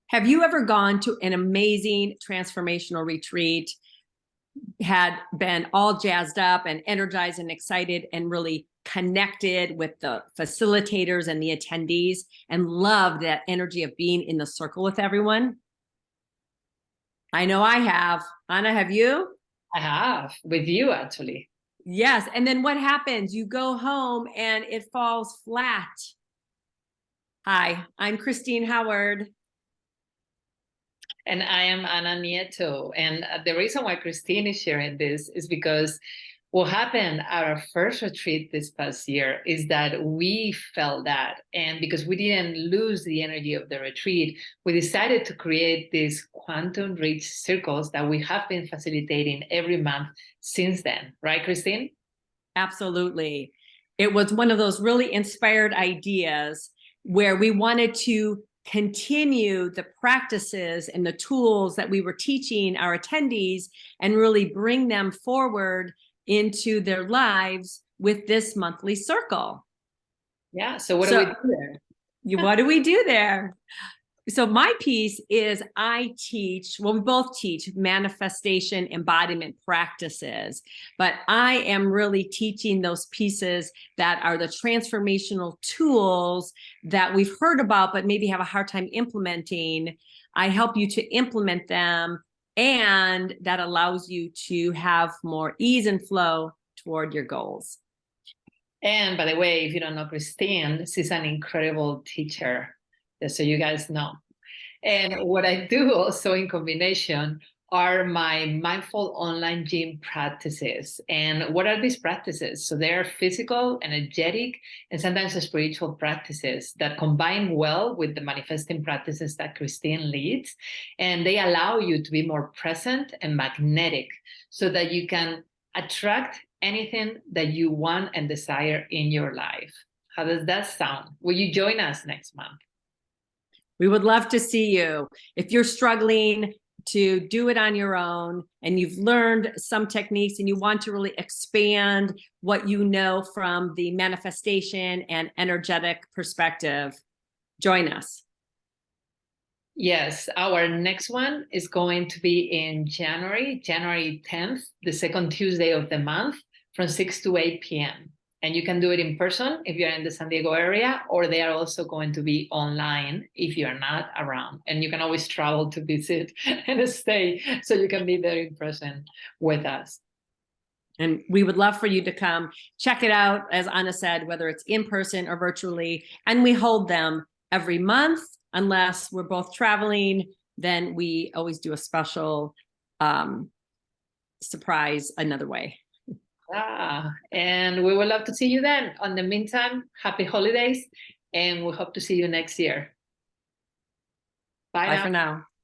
Have you ever gone to an amazing transformational retreat, had been all jazzed up and energized and excited and really connected with the facilitators and the attendees and loved that energy of being in the circle with everyone? I know I have. Ana, have you? I have, with you actually. Yes. And then what happens? You go home and it falls flat. Hi, I'm Christine Howard. And I am Ana Nieto. And the reason why Christine is sharing this is because what happened at our first retreat this past year is that we felt that. And because we didn't lose the energy of the retreat, we decided to create these quantum reach circles that we have been facilitating every month since then. Right, Christine? Absolutely. It was one of those really inspired ideas where we wanted to continue the practices and the tools that we were teaching our attendees and really bring them forward into their lives with this monthly circle. Yeah. So what do we do there? What do we do there? So my piece is I teach, well, we both teach manifestation embodiment practices, but I am really teaching those pieces that are the transformational tools that we've heard about, but maybe have a hard time implementing. I help you to implement them, and that allows you to have more ease and flow toward your goals. And by the way, if you don't know Christine, she's an incredible teacher, just so you guys know. And what I do also in combination are my mindful online gym practices. And what are these practices? So they're physical, energetic, and sometimes spiritual practices that combine well with the manifesting practices that Christine leads. And they allow you to be more present and magnetic so that you can attract anything that you want and desire in your life. How does that sound? Will you join us next month? We would love to see you. If you're struggling to do it on your own and you've learned some techniques and you want to really expand what you know from the manifestation and energetic perspective, join us. Yes, our next one is going to be in January 10th, the second Tuesday of the month from 6 to 8 p.m. And you can do it in person if you're in the San Diego area, or they are also going to be online if you're not around. And you can always travel to visit and stay, so you can be there in person with us. And we would love for you to come check it out, as Ana said, whether it's in person or virtually. And we hold them every month, unless we're both traveling. Then we always do a special surprise another way. And we would love to see you then. In the meantime, happy holidays, and we hope to see you next year. Bye for now.